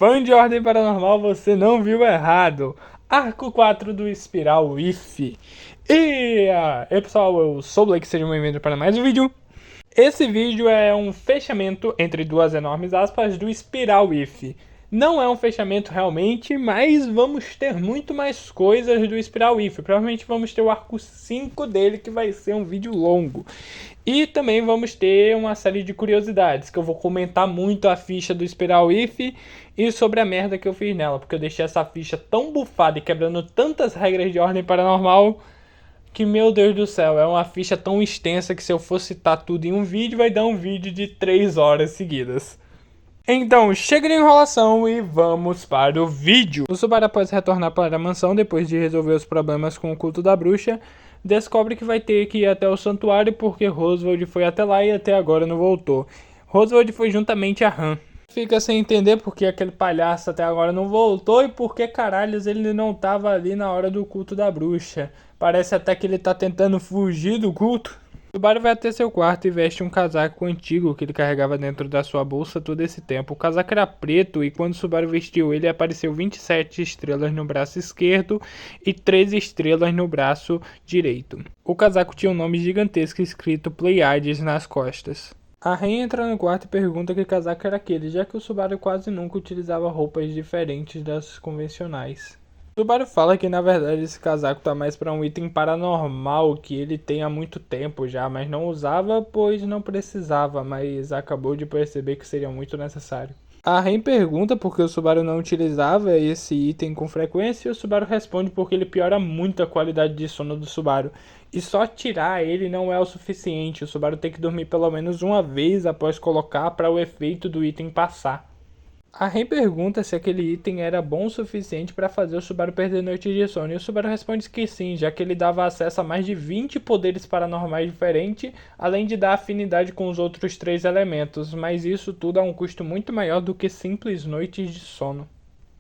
Fã de Ordem Paranormal, você não viu errado. Arco 4 do Spiral If. E pessoal, eu sou o Blake, sejam bem-vindos para mais um vídeo. Esse vídeo é um fechamento, entre duas enormes aspas, do Spiral If. Não é um fechamento realmente, mas vamos ter muito mais coisas do Spiral If. Provavelmente vamos ter o arco 5 dele, que vai ser um vídeo longo. E também vamos ter uma série de curiosidades, que eu vou comentar muito a ficha do Spiral If e sobre a merda que eu fiz nela, porque eu deixei essa ficha tão bufada e quebrando tantas regras de ordem paranormal, que meu Deus do céu, é uma ficha tão extensa que se eu for citar tudo em um vídeo, vai dar um vídeo de 3 horas seguidas. Então, chega de enrolação e vamos para o vídeo. O Subaru, após retornar para a mansão, depois de resolver os problemas com o culto da bruxa, descobre que vai ter que ir até o santuário porque Roswald foi até lá e até agora não voltou. Roswald foi juntamente a Han. Fica sem entender porque aquele palhaço até agora não voltou e por que caralhos ele não estava ali na hora do culto da bruxa. Parece até que ele tá tentando fugir do culto. Subaru vai até seu quarto e veste um casaco antigo que ele carregava dentro da sua bolsa todo esse tempo. O casaco era preto e quando Subaru vestiu ele apareceu 27 estrelas no braço esquerdo e 13 estrelas no braço direito. O casaco tinha um nome gigantesco escrito Pleiades nas costas. A Ren entra no quarto e pergunta que casaco era aquele, já que o Subaru quase nunca utilizava roupas diferentes das convencionais. Subaru fala que na verdade esse casaco tá mais para um item paranormal que ele tem há muito tempo já, mas não usava pois não precisava, mas acabou de perceber que seria muito necessário. A Ren pergunta por que o Subaru não utilizava esse item com frequência e o Subaru responde porque ele piora muito a qualidade de sono do Subaru. E só tirar ele não é o suficiente, o Subaru tem que dormir pelo menos uma vez após colocar para o efeito do item passar. A Ren pergunta se aquele item era bom o suficiente para fazer o Subaru perder noites de sono, e o Subaru responde que sim, já que ele dava acesso a mais de 20 poderes paranormais diferentes, além de dar afinidade com os outros 3 elementos, mas isso tudo a um custo muito maior do que simples noites de sono.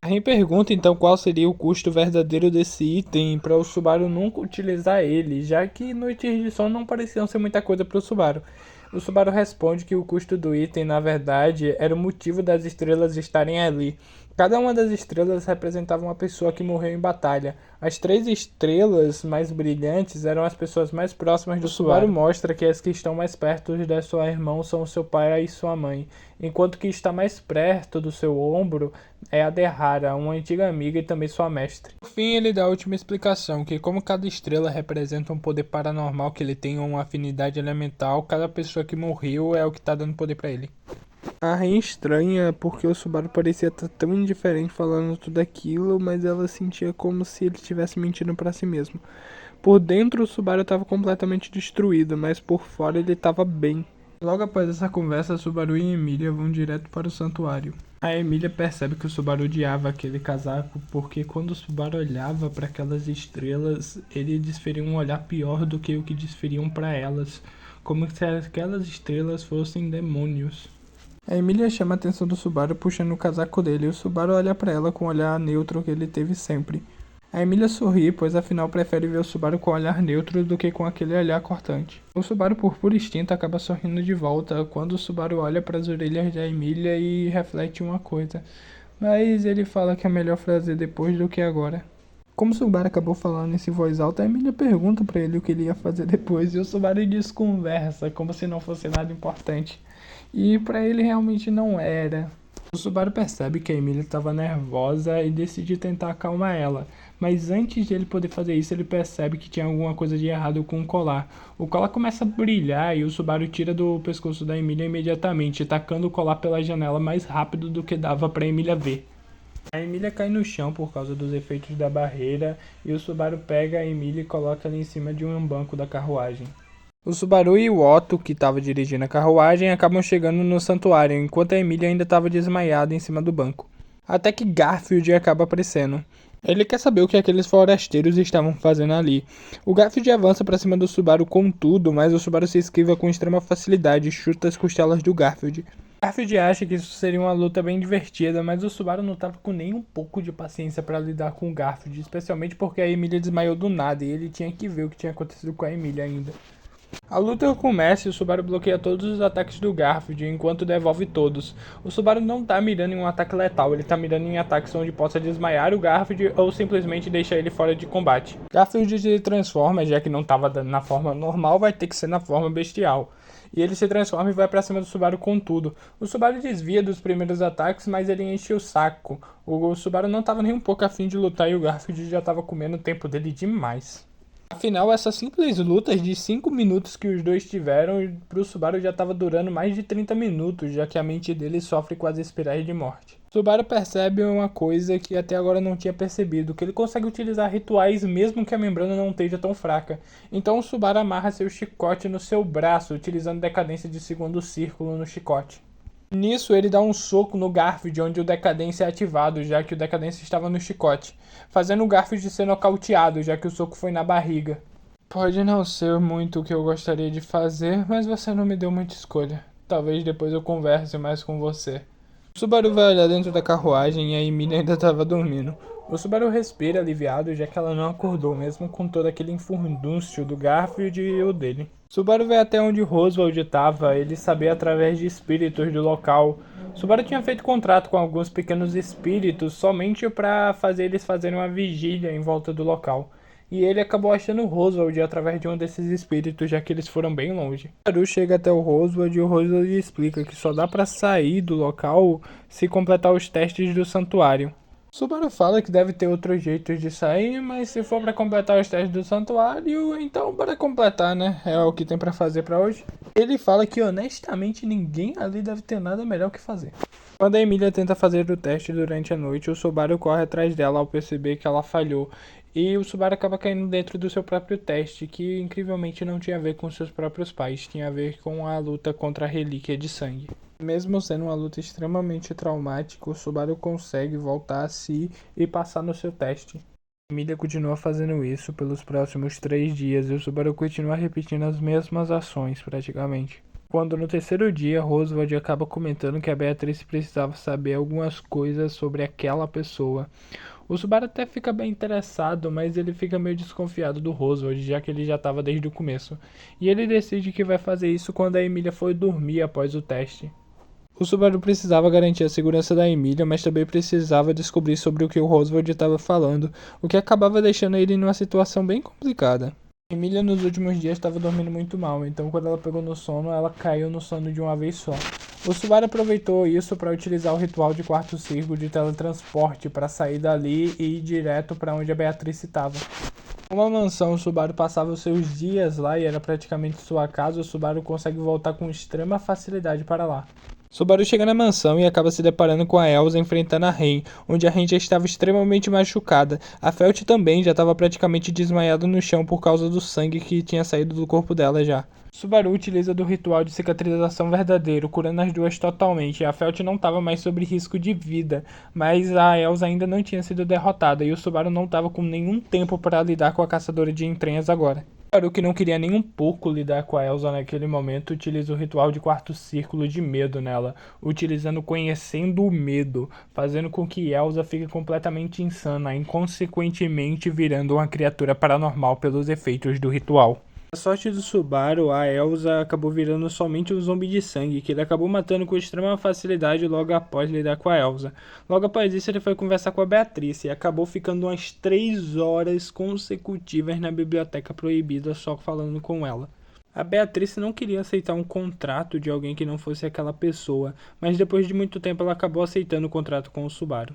A Ren pergunta então qual seria o custo verdadeiro desse item para o Subaru nunca utilizar ele, já que noites de sono não pareciam ser muita coisa para o Subaru. O Subaru responde que o custo do item, na verdade, era o motivo das estrelas estarem ali. Cada uma das estrelas representava uma pessoa que morreu em batalha. As 3 estrelas mais brilhantes eram as pessoas mais próximas do Subaru. Mostra que as que estão mais perto da sua irmã são seu pai e sua mãe, enquanto que está mais perto do seu ombro é a Derrara, uma antiga amiga e também sua mestre. Por fim, ele dá a última explicação, que como cada estrela representa um poder paranormal que ele tem uma afinidade elemental, cada pessoa que morreu é o que está dando poder para ele. A Ren estranha porque o Subaru parecia estar tão indiferente falando tudo aquilo, mas ela sentia como se ele estivesse mentindo para si mesmo. Por dentro o Subaru estava completamente destruído, mas por fora ele estava bem. Logo após essa conversa, Subaru e Emília vão direto para o santuário. A Emília percebe que o Subaru odiava aquele casaco porque quando o Subaru olhava para aquelas estrelas, ele desferia um olhar pior do que o que desferiam para elas, como se aquelas estrelas fossem demônios. A Emília chama a atenção do Subaru puxando o casaco dele e o Subaru olha para ela com o olhar neutro que ele teve sempre. A Emília sorri, pois afinal prefere ver o Subaru com olhar neutro do que com aquele olhar cortante. O Subaru, por puro instinto, acaba sorrindo de volta quando o Subaru olha para as orelhas da Emília e reflete uma coisa. Mas ele fala que é melhor fazer depois do que agora. Como o Subaru acabou falando isso em voz alta, a Emília pergunta para ele o que ele ia fazer depois e o Subaru desconversa, como se não fosse nada importante. E para ele realmente não era. O Subaru percebe que a Emília estava nervosa e decide tentar acalmar ela. Mas antes de ele poder fazer isso, ele percebe que tinha alguma coisa de errado com o colar. O colar começa a brilhar e o Subaru tira do pescoço da Emília imediatamente, tacando o colar pela janela mais rápido do que dava para a Emília ver. A Emília cai no chão por causa dos efeitos da barreira e o Subaru pega a Emília e coloca ela em cima de um banco da carruagem. O Subaru e o Otto, que estava dirigindo a carruagem, acabam chegando no santuário, enquanto a Emília ainda estava desmaiada em cima do banco. Até que Garfield acaba aparecendo. Ele quer saber o que aqueles forasteiros estavam fazendo ali. O Garfield avança para cima do Subaru com tudo, mas o Subaru se esquiva com extrema facilidade e chuta as costelas do Garfield. Garfield acha que isso seria uma luta bem divertida, mas o Subaru não estava com nem um pouco de paciência para lidar com o Garfield, especialmente porque a Emília desmaiou do nada e ele tinha que ver o que tinha acontecido com a Emília ainda. A luta começa e o Subaru bloqueia todos os ataques do Garfield enquanto devolve todos. O Subaru não tá mirando em um ataque letal, ele tá mirando em ataques onde possa desmaiar o Garfield ou simplesmente deixar ele fora de combate. Garfield se transforma, já que não tava dando na forma normal, vai ter que ser na forma bestial. E ele se transforma e vai pra cima do Subaru com tudo. O Subaru desvia dos primeiros ataques, mas ele enche o saco. O Subaru não tava nem um pouco afim de lutar e o Garfield já tava comendo o tempo dele demais. Afinal, essas simples lutas de 5 minutos que os dois tiveram, pro Subaru já estava durando mais de 30 minutos, já que a mente dele sofre com as espirais de morte. Subaru percebe uma coisa que até agora não tinha percebido, que ele consegue utilizar rituais mesmo que a membrana não esteja tão fraca. Então o Subaru amarra seu chicote no seu braço, utilizando decadência de segundo círculo no chicote. Nisso, ele dá um soco no Garfield, onde o Decadência é ativado, já que o Decadência estava no chicote, fazendo o Garfield ser nocauteado, já que o soco foi na barriga. Pode não ser muito o que eu gostaria de fazer, mas você não me deu muita escolha. Talvez depois eu converse mais com você. O Subaru vai olhar dentro da carruagem e a Emília ainda estava dormindo. O Subaru respira aliviado, já que ela não acordou, mesmo com todo aquele enfurdúncio do Garfield e o dele. Subaru vai até onde Roswald estava, ele sabia através de espíritos do local. Subaru tinha feito contrato com alguns pequenos espíritos somente para fazer eles fazerem uma vigília em volta do local. E ele acabou achando Roswald através de um desses espíritos, já que eles foram bem longe. Subaru chega até o Roswald e o Roswald explica que só dá para sair do local se completar os testes do santuário. Subaru fala que deve ter outros jeitos de sair, mas se for para completar os testes do santuário, então bora completar, né? É o que tem para fazer para hoje. Ele fala que honestamente ninguém ali deve ter nada melhor que fazer. Quando a Emília tenta fazer o teste durante a noite, o Subaru corre atrás dela ao perceber que ela falhou. E o Subaru acaba caindo dentro do seu próprio teste, que incrivelmente não tinha a ver com seus próprios pais, tinha a ver com a luta contra a relíquia de sangue. Mesmo sendo uma luta extremamente traumática, o Subaru consegue voltar a si e passar no seu teste. Emília continua fazendo isso pelos próximos 3 dias e o Subaru continua repetindo as mesmas ações praticamente. Quando no terceiro dia, Roswald acaba comentando que a Beatriz precisava saber algumas coisas sobre aquela pessoa. O Subaru até fica bem interessado, mas ele fica meio desconfiado do Roswald, já que ele já estava desde o começo. E ele decide que vai fazer isso quando a Emília for dormir após o teste. O Subaru precisava garantir a segurança da Emília, mas também precisava descobrir sobre o que o Roswald estava falando, o que acabava deixando ele numa situação bem complicada. Emília nos últimos dias estava dormindo muito mal, então quando ela pegou no sono, ela caiu no sono de uma vez só. O Subaru aproveitou isso para utilizar o ritual de quarto círculo de teletransporte para sair dali e ir direto para onde a Beatriz estava. Uma mansão, o Subaru passava os seus dias lá e era praticamente sua casa, o Subaru consegue voltar com extrema facilidade para lá. Subaru chega na mansão e acaba se deparando com a Elsa enfrentando a Ren, onde a Ren já estava extremamente machucada. A Felt também já estava praticamente desmaiada no chão por causa do sangue que tinha saído do corpo dela já. Subaru utiliza do ritual de cicatrização verdadeiro, curando as duas totalmente. A Felt não estava mais sob risco de vida, mas a Elsa ainda não tinha sido derrotada e o Subaru não estava com nenhum tempo para lidar com a caçadora de entranhas agora. Subaru, que não queria nem um pouco lidar com a Elsa naquele momento, utiliza o ritual de quarto círculo de medo nela, utilizando conhecendo o medo, fazendo com que Elsa fique completamente insana e consequentemente virando uma criatura paranormal pelos efeitos do ritual. A sorte do Subaru, a Elsa acabou virando somente um zumbi de sangue, que ele acabou matando com extrema facilidade logo após lidar com a Elsa. Logo após isso, ele foi conversar com a Beatriz e acabou ficando umas 3 horas consecutivas na biblioteca proibida só falando com ela. A Beatriz não queria aceitar um contrato de alguém que não fosse aquela pessoa, mas depois de muito tempo ela acabou aceitando o contrato com o Subaru.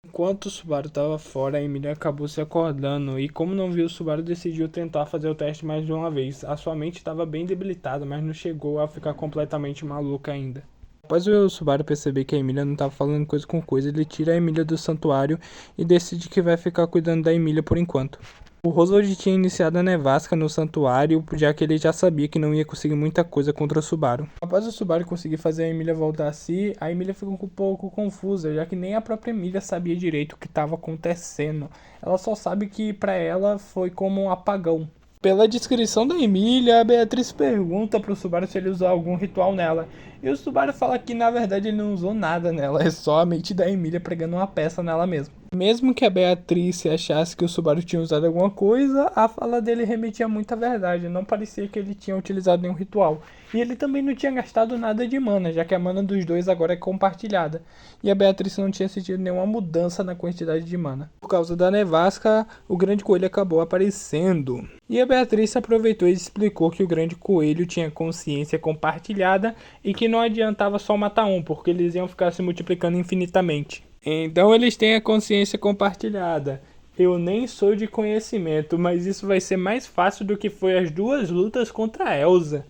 Enquanto o Subaru estava fora, a Emília acabou se acordando e, como não viu o Subaru, decidiu tentar fazer o teste mais de uma vez. A sua mente estava bem debilitada, mas não chegou a ficar completamente maluca ainda. Após o Subaru perceber que a Emília não estava falando coisa com coisa, ele tira a Emília do santuário e decide que vai ficar cuidando da Emília por enquanto. O Roswald tinha iniciado a nevasca no santuário, já que ele já sabia que não ia conseguir muita coisa contra o Subaru. Após o Subaru conseguir fazer a Emília voltar a si, a Emília ficou um pouco confusa, já que nem a própria Emília sabia direito o que estava acontecendo. Ela só sabe que para ela foi como um apagão. Pela descrição da Emília, a Beatriz pergunta para o Subaru se ele usou algum ritual nela. E o Subaru fala que na verdade ele não usou nada nela, é só a mente da Emília pregando uma peça nela mesmo. Mesmo que a Beatriz achasse que o Subaru tinha usado alguma coisa, a fala dele remetia muita verdade, não parecia que ele tinha utilizado nenhum ritual. E ele também não tinha gastado nada de mana, já que a mana dos dois agora é compartilhada. E a Beatriz não tinha sentido nenhuma mudança na quantidade de mana. Por causa da nevasca, o Grande Coelho acabou aparecendo. E a Beatriz aproveitou e explicou que o Grande Coelho tinha consciência compartilhada e que não adiantava só matar um, porque eles iam ficar se multiplicando infinitamente. Então eles têm a consciência compartilhada. Eu nem sou de conhecimento, mas isso vai ser mais fácil do que foi as duas lutas contra a Elsa.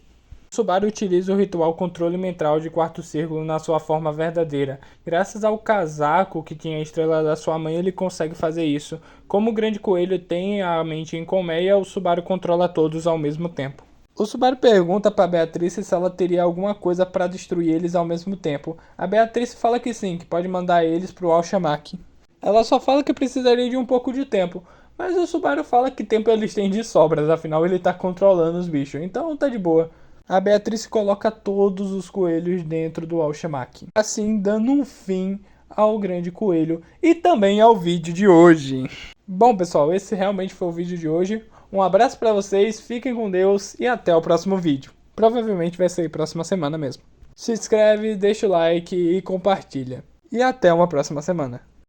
Subaru utiliza o ritual controle mental de quarto círculo na sua forma verdadeira. Graças ao casaco que tinha a estrela da sua mãe, ele consegue fazer isso. Como o Grande Coelho tem a mente em colmeia, o Subaru controla todos ao mesmo tempo. O Subaru pergunta para Beatriz se ela teria alguma coisa para destruir eles ao mesmo tempo. A Beatriz fala que sim, que pode mandar eles para o Alchemac. Ela só fala que precisaria de um pouco de tempo, mas o Subaru fala que tempo eles têm de sobras, afinal ele está controlando os bichos, então tá de boa. A Beatriz coloca todos os coelhos dentro do Alchemac, assim dando um fim ao Grande Coelho e também ao vídeo de hoje. Bom pessoal, esse realmente foi o vídeo de hoje. Um abraço pra vocês, fiquem com Deus e até o próximo vídeo. Provavelmente vai sair próxima semana mesmo. Se inscreve, deixa o like e compartilha. E até uma próxima semana.